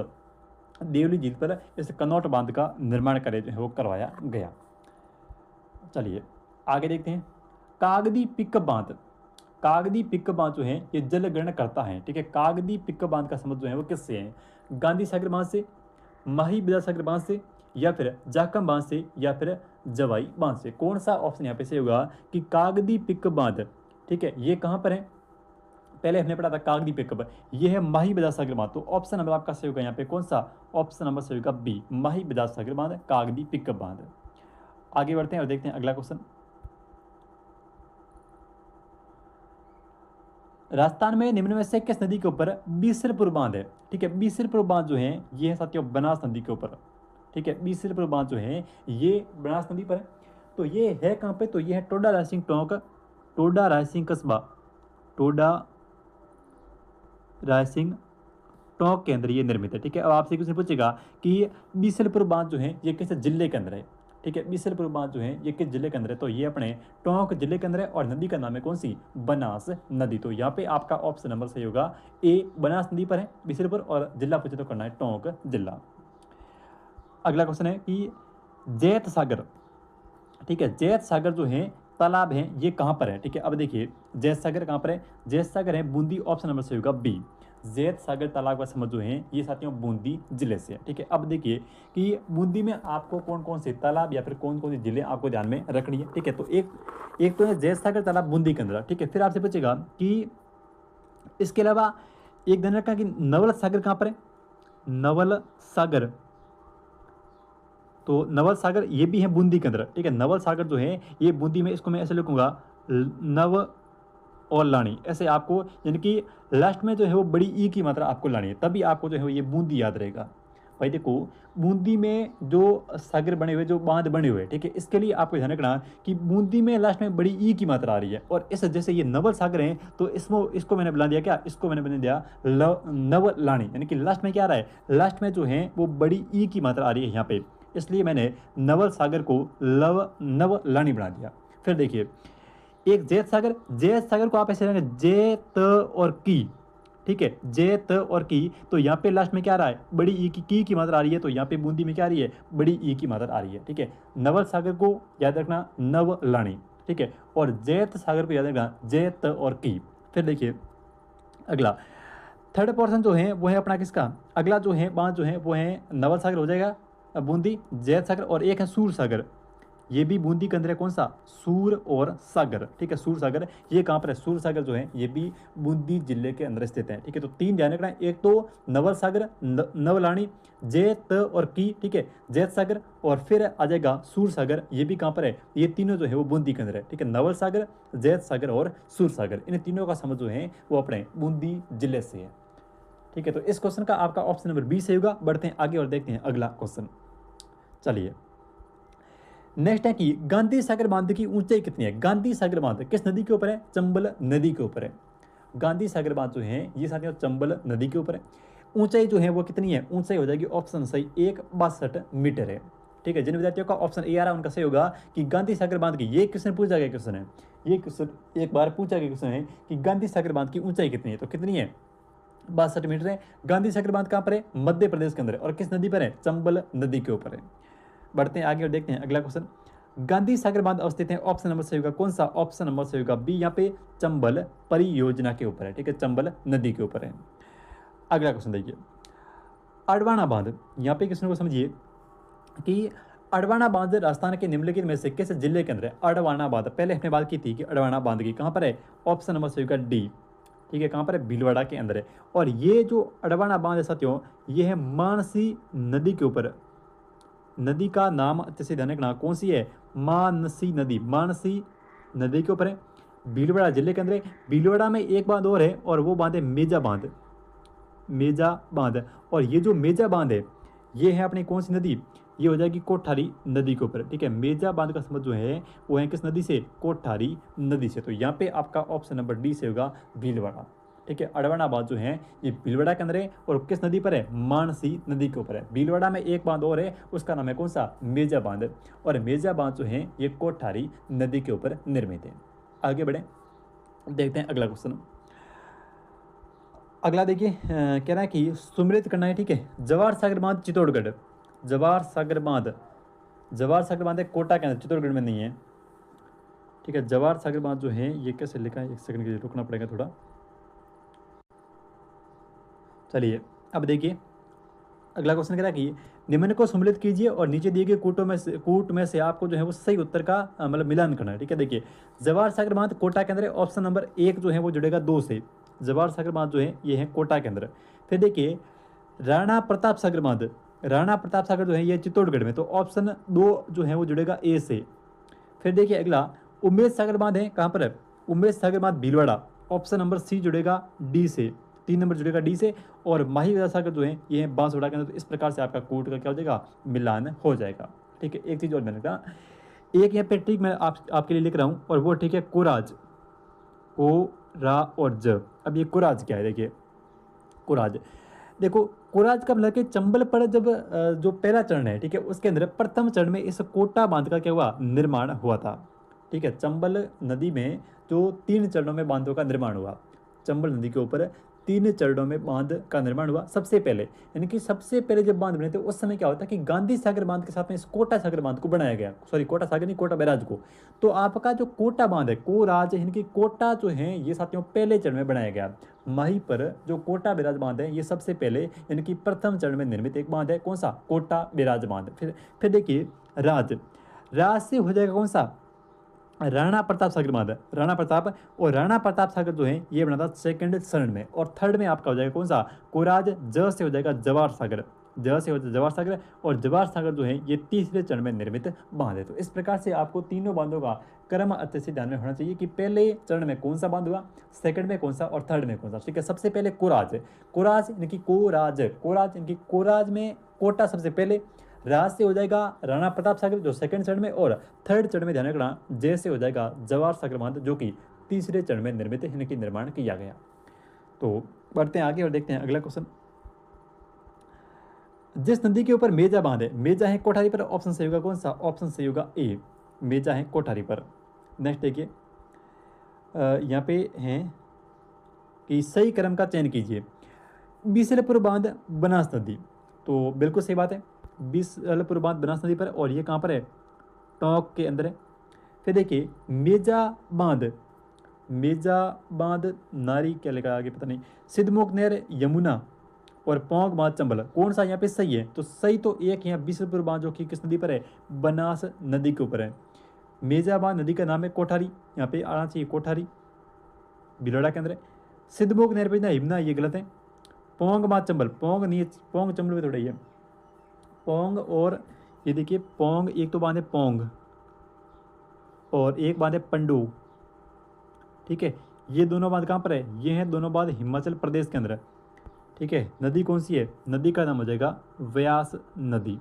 देवली झील पर इस कनौट बांध का निर्माण करे जो है वो करवाया गया। चलिए आगे देखते हैं, कागदी पिक बांध। कागदी पिक बांध जो है ये जल ग्रहण करता है, ठीक है। कागदी पिक बांध का संबंध जो है वो किससे है, गांधी सागर बांध से, माही बिदा सागर बांध से, या फिर जाखम बांध से, या फिर जवाई बांध से। कौन सा ऑप्शन यहाँ पे से होगा कि कागदी पिक बांध, ठीक है, ये कहाँ पर है, पहले हमने पढ़ा था कागदी पिक, ये है माही बिदा सागर बांध। तो ऑप्शन नंबर आपका सही होगा यहाँ पे कौन सा, ऑप्शन नंबर सही होगा बी, माही बिदा सागर बांध, कागदी पिक बांध। आगे बढ़ते हैं और देखते हैं अगला क्वेश्चन। राजस्थान में निम्न में से किस नदी के ऊपर बीसलपुर बांध है, ठीक है। बीसलपुर बांध जो है ये है साथियों बनास नदी के ऊपर, ठीक है। बीसलपुर बांध जो है ये बनास नदी पर है। तो ये है कहाँ पे, तो ये है टोडा रायसिंह टोंक, टोडा रायसिंह कस्बा, टोडा रायसिंह टोंक के अंदर ये निर्मित है, ठीक है। अब आपसे क्वेश्चन पूछेगा कि बीसलपुर बांध जो है ये किस जिले के अंदर है, ठीक है। बीसलपुर बांध जो है ये किस जिले के अंदर है, तो ये अपने टोंक जिले के अंदर है, और नदी का नाम है कौन सी, बनास नदी। तो यहाँ पे आपका ऑप्शन नंबर सही होगा ए, बनास नदी पर है बीसलपुर, और जिला पूछे तो करना है टोंक जिला। अगला क्वेश्चन है कि जैत सागर, ठीक है, जैत सागर जो है तालाब है ये कहाँ पर है, ठीक है। अब देखिए जैत सागर कहाँ पर है, जैत सागर है बूंदी, ऑप्शन नंबर सही होगा बी। जैत सागर तालाब का समझ जो है ये साथियों बूंदी जिले से है, ठीक है। अब देखिए कि बूंदी में आपको कौन कौन से तालाब या फिर कौन कौन सी जिले आपको ध्यान में रखनी है, ठीक है। तो एक तो है जैत सागर तालाब बूंदी के अंदर, ठीक है। फिर आपसे पूछेगा कि इसके अलावा एक ध्यान रखना कि नवल सागर कहाँ पर है, नवल सागर, तो नवल सागर ये भी है बूंदी के अंदर, ठीक है। नवल सागर जो है ये बूंदी में, इसको मैं ऐसे लिखूंगा नव और लानी, ऐसे आपको, यानी कि लास्ट में जो है वो बड़ी ई की मात्रा आपको लानी है, तभी आपको जो है ये बूंदी याद रहेगा। भाई देखो बूंदी में जो सागर बने हुए, जो बांध बने हुए, ठीक है, इसके लिए आपको ध्यान रखना कि बूंदी में लास्ट में बड़ी ई की मात्रा आ रही है, और इस जैसे ये नवल सागर है तो इसको मैंने बना दिया क्या, इसको मैंने बना दिया नव लानी, यानी कि लास्ट में क्या आ रहा है, लास्ट में जो है वो बड़ी ई की मात्रा आ रही है यहाँ पे, इसलिए मैंने नवल सागर को नव लानी बना दिया। फिर देखिए एक जैत सागर, जैत सागर को आप ऐसे रहेंगे जैत और की, ठीक है, जैत और की, तो यहाँ पे लास्ट में क्या आ रहा है, बड़ी ई की मात्रा आ रही है, तो यहाँ पे बूंदी में क्या आ रही है, बड़ी ई की मात्रा आ रही है, ठीक है। नवल सागर को याद रखना नव लानी, ठीक है, और जैत सागर को याद रखना जैत और की। फिर देखिए अगला थर्ड पोर्शन जो है वो है अपना किसका, अगला जो है बांध जो है वो है नवल सागर हो जाएगा, बूंदी, जैत सागर, और एक है सूर सागर, ये भी बूंदी के अंदर है, कौन सा, सूर और सागर, ठीक है। सूर सागर ये कहाँ पर है, सूर सागर जो है ये भी बूंदी जिले के अंदर स्थित है, ठीक है। तो तीन ध्यान रखना है, एक तो नवल सागर, नवलानी, जैत और की, ठीक है, जैत सागर, और फिर आ जाएगा सूर सागर, ये भी कहाँ पर है, ये तीनों जो है वो बूंदी के अंदर है, ठीक है। नवल सागर, जैत सागर और सूर सागर, इन तीनों का समझ जो है वो अपने बूंदी जिले से है, ठीक है। तो इस क्वेश्चन का आपका ऑप्शन नंबर बी सही होगा। बढ़ते हैं आगे और देखते हैं अगला क्वेश्चन। चलिए नेक्स्ट है कि गांधी सागर बांध की ऊंचाई कितनी है। गांधी सागर बांध किस नदी के ऊपर है, चंबल नदी के ऊपर है। गांधी सागर बांध जो है ये साथियों चंबल नदी के ऊपर है। ऊंचाई जो है वो कितनी है, ऊंचाई हो जाएगी ऑप्शन सही 162 मीटर है, ठीक है। जिन विद्यार्थियों का ऑप्शन ए आ रहा है उनका सही होगा कि गांधी सागर बांध की, ये क्वेश्चन पूछा गया क्वेश्चन है, ये क्वेश्चन एक बार पूछा गया क्वेश्चन है कि गांधी सागर बांध की ऊंचाई कितनी है, तो कितनी है, 62 मीटर है। गांधी सागर बांध कहाँ पर है, मध्य प्रदेश के अंदर है, और किस नदी पर है, चंबल नदी के ऊपर है। बढ़ते हैं आगे और देखते हैं अगला क्वेश्चन। गांधी सागर बांध अवस्थित है, ऑप्शन नंबर सही होगा कौन सा, ऑप्शन नंबर सही होगा बी, यहाँ पे चंबल परियोजना के ऊपर है, ठीक है, चंबल नदी के ऊपर है। अगला क्वेश्चन देखिए अडवाणा बांध, यहाँ पे क्वेश्चन को समझिए कि अडवाणा बांध राजस्थान के निम्नलिखित में से किस जिले के अंदर है? अडवाणा बांध, पहले हमने बात की थी कि अडवाणा बांध की कहाँ पर है? ऑप्शन नंबर सही होगा डी। ठीक है, कहाँ पर है? भीलवाड़ा के अंदर है। और ये जो अडवाणा बांध है साथियों, ये है मानसी नदी के ऊपर। नदी का नाम अच्छे से ध्यान रखना, कौन सी है? मानसी नदी, मानसी नदी के ऊपर है, भीलवाड़ा जिले के अंदर है। भीलवाड़ा में एक बांध और है और वो बांध है मेजा बांध, मेजा बांध। और ये जो मेजा बांध है ये है अपनी कौन सी नदी? ये हो जाएगी कोठारी नदी के ऊपर। ठीक है, मेजा बांध का संबंध जो है वो है किस नदी से? कोठारी नदी से। तो यहाँ पे आपका ऑप्शन नंबर डी से होगा भीलवाड़ा। ठीक है, अडवाणा बांध जो है ये भीलवाड़ा के अंदर है और किस नदी पर है? मानसी नदी के ऊपर है। भीलवाड़ा में एक बांध और है, उसका नाम है कौन सा? मेजा बांध। और मेजा बांध जो है ये कोठारी नदी के ऊपर निर्मित है। आगे बढ़े, देखते हैं अगला क्वेश्चन। अगला देखिए, कह रहा है कि सुमृत करना है। ठीक है, जवाहर सागर बांध चित्तौड़गढ़, जवाहर सागर बांध, जवाहर सागर बांध है कोटा के अंदर, चित्तौड़गढ़ में नहीं है। ठीक है, जवाहर सागर बांध जो है ये कैसे लिखा है? एक सेकंड के लिए रुकना पड़ेगा थोड़ा। चलिए अब देखिए, अगला क्वेश्चन कह रहा है कि निम्न को सम्मिलित कीजिए और नीचे दिए गए कूट में से आपको जो है वो सही उत्तर का मतलब मिलान करना है। ठीक है, देखिए जवाहर सागर बांध कोटा के अंदर है, ऑप्शन नंबर 1 जो है वो जुड़ेगा 2 से। जवाहर सागर बांध जो है ये है कोटा के अंदर। फिर देखिए राणा प्रताप सागर बांध, राणा प्रताप सागर जो है ये चित्तौड़गढ़ में, तो ऑप्शन 2 जो है वो जुड़ेगा ए से। फिर देखिए अगला उमेश सागर बांध है कहाँ पर है? उमेश सागर बांध भीलवाड़ा, ऑप्शन नंबर सी जुड़ेगा डी से, 3 नंबर जुड़ेगा डी से। और माही विद्या सागर जो है ये है बांसवाड़ा के अंदर। तो इस प्रकार से आपका कूट का क्या हो जाएगा? मिलान हो जाएगा। ठीक है, एक चीज़ और मैंने कहा, एक यहाँ पे ट्रिक मैं आपके लिए लिख रहा हूँ और वो ठीक है कुराज, को रा और ज। अब ये कुराज क्या है? देखिए कुराज, देखो कुराज का मतलब कि चंबल पर जब जो पहला चरण है, ठीक है, उसके अंदर प्रथम चरण में इस कोटा बांध का क्या हुआ? निर्माण हुआ था। ठीक है, चंबल नदी में जो 3 चरणों में बांधों का निर्माण हुआ, चंबल नदी के ऊपर 3 चरणों में बांध का निर्माण हुआ सबसे पहले। यानी कि सबसे पहले जब बांध बने थे उस समय क्या होता है कि गांधी सागर बांध के साथ में इस कोटा सागर बांध को बनाया गया, सॉरी कोटा सागर नहीं, कोटा बैराज को। तो आपका जो कोटा बांध है, कोराज यानी कि कोटा जो है ये साथियों पहले चरण में बनाया गया। माही पर जो कोटा बैराज बांध है ये सबसे पहले यानी कि प्रथम चरण में निर्मित एक बांध है। कौन सा? कोटा बैराज बांध। फिर देखिए राज, राज से हो जाएगा कौन सा? राणा प्रताप सागर बांध, राणा प्रताप। और राणा प्रताप सागर जो है ये बना था सेकंड चरण में। और थर्ड में आपका हो जाएगा कौन सा? कोराज। ज से हो जाएगा जवाहर सागर, ज से हो जाएगा जवाहर सागर। और जवाहर सागर जो है ये तीसरे चरण में निर्मित बांध है। तो इस प्रकार से आपको तीनों बांधों का क्रम अच्छे से ध्यान में होना चाहिए कि पहले चरण में कौन सा बांध हुआ, सेकंड में कौन सा और थर्ड में कौन सा। ठीक है, सबसे पहले कोराज, कोराज यानी कि कोराज, कोराज यानी कि कोराज में कोटा सबसे पहले, राज से हो जाएगा राणा प्रताप सागर जो सेकंड चरण में, और थर्ड चरण में ध्यान रखना जय से हो जाएगा जवाहर सागर बांध जो कि तीसरे चरण में निर्मित यानी कि निर्माण किया गया। तो बढ़ते हैं आगे और देखते हैं अगला क्वेश्चन। जिस नदी के ऊपर मेजा बांध है, मेजा है कोठारी पर, ऑप्शन सही होगा कौन सा? ऑप्शन सही होगा ए, मेजा है कोठारी पर। नेक्स्ट देखिए, यहाँ पे है कि सही क्रम का चयन कीजिए। बीसलपुर बांध बनास नदी, तो बिल्कुल सही बात है, बीसलपुर बांध बनास नदी पर, और ये कहाँ पर है? टोंक के अंदर है। फिर देखिए मेजा बांध, मेजा बांध नारी क्या लिखा आगे पता नहीं, सिद्धमोक नहर यमुना और पौंग बांध चंबल, कौन सा यहाँ पे सही है? तो सही तो एक यहाँ बीसलपुर बांध जो कि किस नदी पर है? बनास नदी के ऊपर है। मेजा बांध नदी का नाम है कोठारी, यहाँ पे आना चाहिए कोठारी, भीलवाड़ा के अंदर है। सिद्धमोक नहर पर यमुना, ये गलत है। पौंग बांध चंबल, पौंग नहीं, पौंग चंबल में थोड़ा ही है। पौंग और ये देखिए पौंग, एक तो बांध है पौंग और एक बांध है पंडू। ठीक है, ये दोनों बांध कहाँ पर है? ये हैं दोनों बांध हिमाचल प्रदेश के अंदर। ठीक है, नदी कौन सी है? नदी का नाम हो जाएगा व्यास नदी।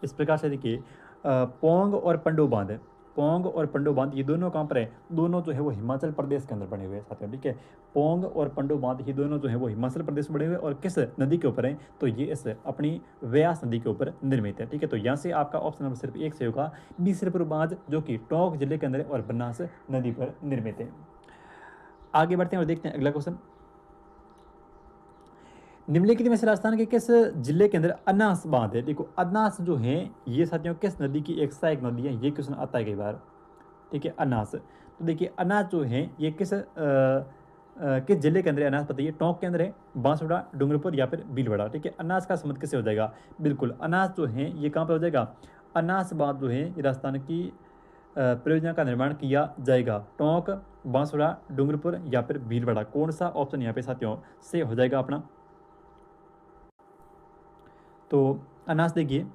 इस प्रकार से देखिए पौंग और पंडू बांध है, पौंग और पंडू बांध ये दोनों कहाँ पर है? दोनों जो है वो हिमाचल प्रदेश के अंदर बने हुए हैं साथियों। ठीक है, पौंग और पंडू बांध ये दोनों जो है वो हिमाचल प्रदेश में बने हुए और किस नदी के ऊपर है? तो ये इस अपनी व्यास नदी के ऊपर निर्मित है। ठीक है, तो यहाँ से आपका ऑप्शन नंबर सिर्फ एक से होगा, बीसलपुर बांध जो कि टोंक जिले के अंदर है और बनास नदी पर निर्मित है। आगे बढ़ते हैं और देखते हैं अगला क्वेश्चन। निम्नलिखित में से राजस्थान के किस जिले के अंदर अनास बांध है? देखो अनास जो है ये साथियों किस नदी की एक सहायक नदी है? ये क्वेश्चन आता है कई बार। ठीक है, अनास, तो देखिए अनास जो है ये किस जिले के अंदर है? अनास बताइए। टोंक के अंदर है, बांसवाड़ा, डूंगरपुर या फिर भीलवाड़ा। ठीक है, अनास का संबंध किससे हो जाएगा? बिल्कुल अनास जो है ये कहाँ पर हो जाएगा? अनास बांध जो है ये राजस्थान की परियोजना का निर्माण किया जाएगा? टोंक, बांसवाड़ा, डूंगरपुर या फिर भीलवाड़ा? कौन सा ऑप्शन यहाँ पे साथियों से हो जाएगा अपना? तो अनास देखिए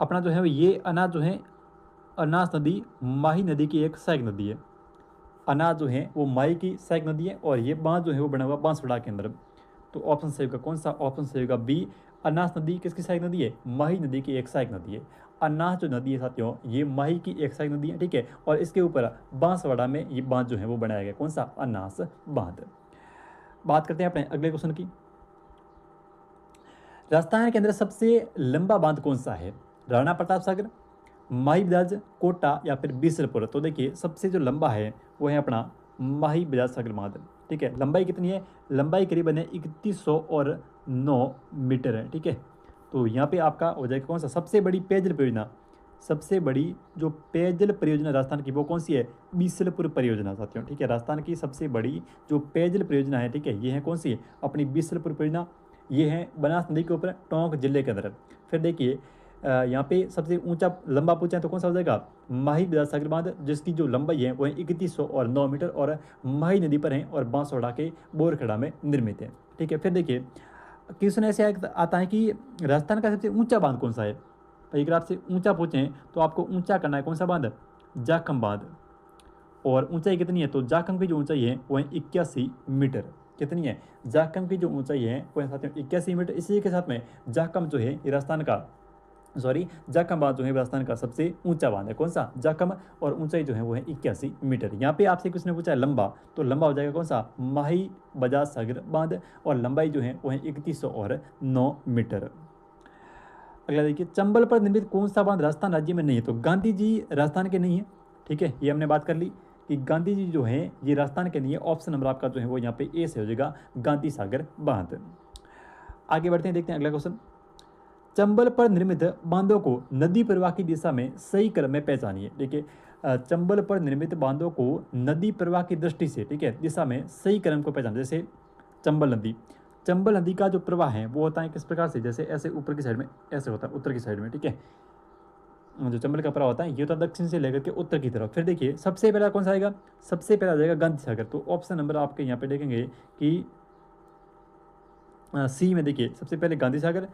अपना जो है ये अनाज जो है, अनास नदी माही नदी की एक सहायक नदी है। अनाज जो है वो माही की सहायक नदी है और ये बांध जो है वो बना हुआ बांसवाड़ा के अंदर। तो ऑप्शन सही होगा कौन सा? ऑप्शन सही होगा बी। अनास नदी किसकी सहायक नदी है? माही नदी की एक सहायक नदी है। अनास जो नदी है साथियों ये माही की एक सहायक नदी है, ठीक है। और इसके ऊपर बांसवाड़ा में ये बांध जो है वो बनाया गया, कौन सा? अनास बांध। बात करते हैं अपने अगले क्वेश्चन की। राजस्थान के अंदर सबसे लंबा बांध कौन सा है? राणा प्रताप सागर, माही बजाज, कोटा या फिर बीसलपुर? तो देखिए सबसे जो लंबा है वो है अपना माही बजाज सागर बांध, ठीक है। लंबाई कितनी है? लंबाई करीबन है 3109 मीटर है, ठीक है। तो यहाँ पे आपका हो जाएगा कौन सा? सबसे बड़ी पेयजल परियोजना, सबसे बड़ी जो पेयजल परियोजना राजस्थान की वो कौन सी है? बीसलपुर परियोजना साथियों, ठीक है। राजस्थान की सबसे बड़ी जो पेयजल परियोजना है, ठीक है, ये है कौन सी? अपनी बीसलपुर परियोजना। ये है बनास नदी के ऊपर टोंक जिले के अंदर। फिर देखिए यहाँ पे सबसे ऊंचा लंबा पूछा है तो कौन सा हो जाएगा? माही बजाज सागर बांध, जिसकी जो लंबाई है वो है 3109 मीटर और माही नदी पर है और बांसवाड़ा के बोरखेड़ा में निर्मित है, ठीक है। फिर देखिए क्वेश्चन ऐसे आता है कि राजस्थान का सबसे ऊंचा बांध कौन सा है? भाई अगर आपसे ऊंचा पूछें तो आपको ऊंचा करना है कौन सा बांध? जाखम बांध। और ऊंचाई कितनी है? तो जाखम की जो ऊंचाई है वो है 81 मीटर। कितनी है? जाखम की जो ऊंचाई है वो है साथियों 81 मीटर। इसी के साथ में जाखम जो है ये राजस्थान का जाखम बांध जो है राजस्थान का सबसे ऊंचा बांध है। कौन सा? जाखम। और ऊंचाई जो है वो है 81 मीटर। यहाँ पे आपसे किसने पूछा है लंबा, तो लंबा हो जाएगा कौन सा? माही बजाज सागर बांध और लंबाई जो है वो है 3109 मीटर। अगला देखिए चंबल पर निर्मित कौन सा बांध राजस्थान राज्य में नहीं है? तो गांधी जी राजस्थान के नहीं है, ठीक है, ये हमने बात कर ली कि गांधी जी जो है ये राजस्थान के नहीं है। ऑप्शन नंबर आपका जो है वो यहाँ पे ए से हो जाएगा, गांधी सागर बांध। आगे बढ़ते हैं, देखते हैं अगला क्वेश्चन। चंबल पर निर्मित बांधों को नदी प्रवाह की दिशा में सही क्रम में पहचानिए। देखिए चंबल पर निर्मित बांधों को नदी प्रवाह की दृष्टि से, ठीक है, दिशा में सही क्रम को पहचान। जैसे चंबल नदी का जो प्रवाह है वो होता है किस प्रकार से? जैसे ऐसे ऊपर की साइड में ऐसे होता है, उत्तर की साइड में, ठीक है। जो चंबल का प्रवाह होता है ये होता है दक्षिण से लेकर के उत्तर की तरफ। फिर देखिए सबसे पहला कौन सा आएगा? सबसे पहला आ जाएगा गांधी सागर। तो ऑप्शन नंबर आपके यहाँ पे देखेंगे कि सी में देखिए सबसे पहले गांधी सागर,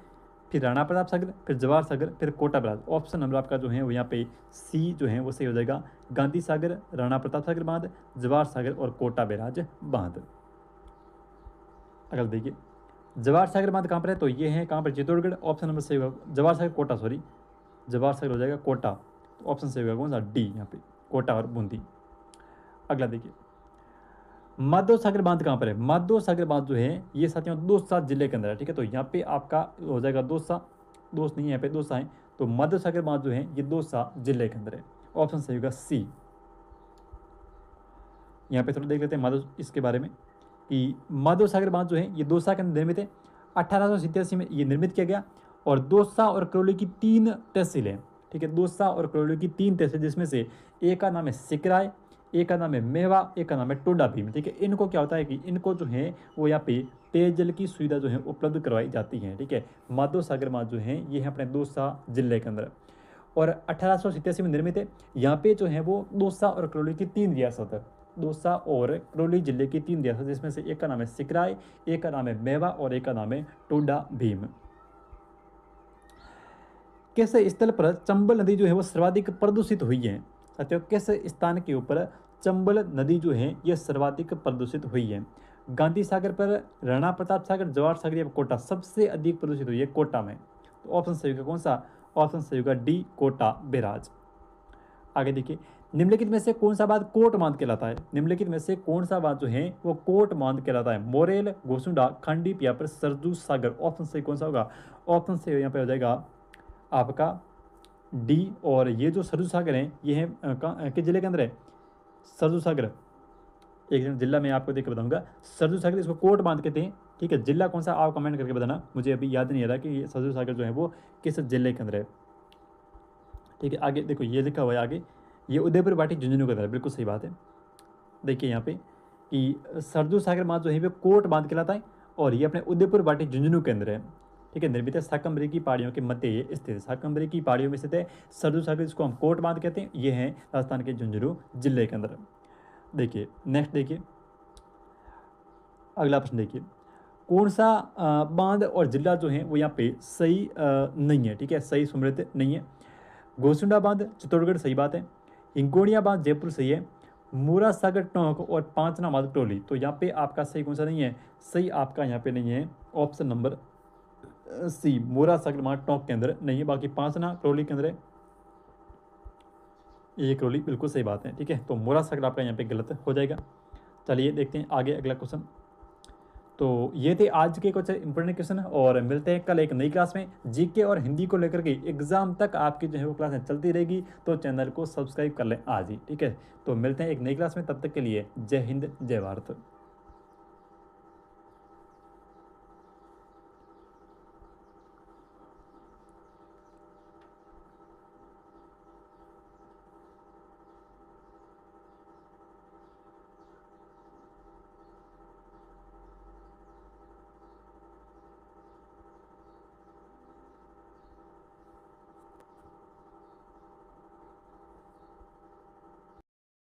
फिर राणा प्रताप सागर, फिर जवाहर सागर, फिर कोटा बैराज। ऑप्शन नंबर आपका जो है वो यहाँ पे सी जो है वो सही हो जाएगा, गांधी सागर, राणा प्रताप सागर बांध, जवाहर सागर और कोटा बैराज बांध। अगला देखिए जवाहर सागर बांध कहाँ पर है? तो ये है कहाँ पर? चित्तौड़गढ़। ऑप्शन नंबर सही होगा जवाहर सागर कोटा, सॉरी जवाहर सागर हो जाएगा कोटा। तो ऑप्शन सही होगा कौन सा? डी, यहाँ पे कोटा और बूंदी। अगला देखिए माधव सागर बांध कहाँ पर है? माधव सागर बांध जो है ये साथियों दौसा जिले के अंदर है, ठीक है। तो यहाँ पे आपका हो जाएगा दौसा, दोस्त नहीं है यहाँ पे दौसा है। तो माधव सागर बांध जो है ये दौसा जिले के अंदर है। ऑप्शन सही होगा सी। यहाँ पे थोड़ा देख लेते हैं माधव इसके बारे में कि माधव सागर बांध जो है ये दौसा के अंदर निर्मित है। 1887 में ये निर्मित किया गया और दौसा और करौली की 3 तहसील है, ठीक है। दौसा और करौली की 3 तहसील, जिसमें से एक का नाम है सिकराय, एक का नाम है मेवा, एक का नाम है टोडा भीम, ठीक है। इनको क्या होता है कि इनको जो है वो यहाँ पे पेयजल की सुविधा जो है उपलब्ध करवाई जाती है, ठीक है। माधव सागर बांध जो है ये है अपने दौसा जिले के अंदर और 1887 में निर्मित है। यहाँ पे जो है वो दौसा और करौली की 3 रियासत है, दौसा और करौली जिले की 3 रियासत, जिसमें से एक का नाम है सिकराय, एक का नाम है मेवा और एक का नाम है टोडा भीम। किस स्थल पर चंबल नदी जो है वो सर्वाधिक प्रदूषित हुई है? साथियों किस स्थान के ऊपर चंबल नदी जो है ये सर्वाधिक प्रदूषित हुई है? गांधी सागर पर, राणा प्रताप सागर, जवाहर सागर या कोटा? सबसे अधिक प्रदूषित हुई है कोटा में। तो ऑप्शन सही होगा कौन सा? ऑप्शन सही होगा डी, कोटा बैराज। आगे देखिए निम्नलिखित में से कौन सा बांध कोट बांध कहलाता है? निम्नलिखित में से कौन सा बांध जो है वो कोट बांध कहलाता है? मोरेल, गोसुंडा, खंडीप या फिर सरजू सागर? ऑप्शन सही कौन सा होगा? ऑप्शन सही यहाँ पे हो जाएगा आपका डी। और ये जो सरजू सागर है ये है किस जिले के अंदर है? सरजू सागर एक जिला मैं आपको देख के बताऊंगा। सरजू सागर इसको कोट बांध कहते हैं, ठीक है। जिला कौन सा आप कमेंट करके बताना, मुझे अभी याद नहीं आ रहा कि ये सरजू सागर जो है वो किस जिले के अंदर है, ठीक है। आगे देखो ये लिखा हुआ है आगे, ये उदयपुर बाटी झुंझुनू के अंदर है, बिल्कुल सही बात है। देखिए यहाँ पे कि सरजू सागर बांध जो है वो कोट बांध कहलाता है और ये अपने उदयपुर बाटी झुंझुनू के अंदर है। ठीक है। निर्मित है शाकंभरी की पहाड़ियों के मध्य ये स्थित है, शाकंभरी की पहाड़ियों में स्थित है। सरजू सागर जिसको हम कोट बांध कहते हैं, ये है राजस्थान के झुंझुनू जिले के अंदर। देखिए नेक्स्ट, देखिए अगला प्रश्न देखिए, कौन सा बांध और जिला जो है वो यहाँ पे सही नहीं है, ठीक है, सही सुमृत नहीं है। गोसुंडा बांध चित्तौड़गढ़ सही बात है, हिंगोड़िया बांध जयपुर सही है, मूरा सागर टोंक और पांचना बांध टोली। तो यहाँ पे आपका सही कौन सा नहीं है, सही आपका यहाँ पे नहीं है ऑप्शन नंबर सी, मूरा सागर बांध टोंक के अंदर नहीं है, बाकी पांचना टोली के अंदर है, ये टोली बिल्कुल सही बात है, ठीक है। तो मूरा सागर आपका यहाँ पे गलत हो जाएगा। चलिए देखते हैं आगे अगला क्वेश्चन। तो ये थे आज के कुछ इंपॉर्टेंट क्वेश्चन, और मिलते हैं कल एक नई क्लास में। जीके और हिंदी को लेकर के एग्जाम तक आपकी जो है वो क्लासें चलती रहेगी, तो चैनल को सब्सक्राइब कर लें आज ही, ठीक है। तो मिलते हैं एक नई क्लास में, तब तक के लिए जय हिंद जय भारत।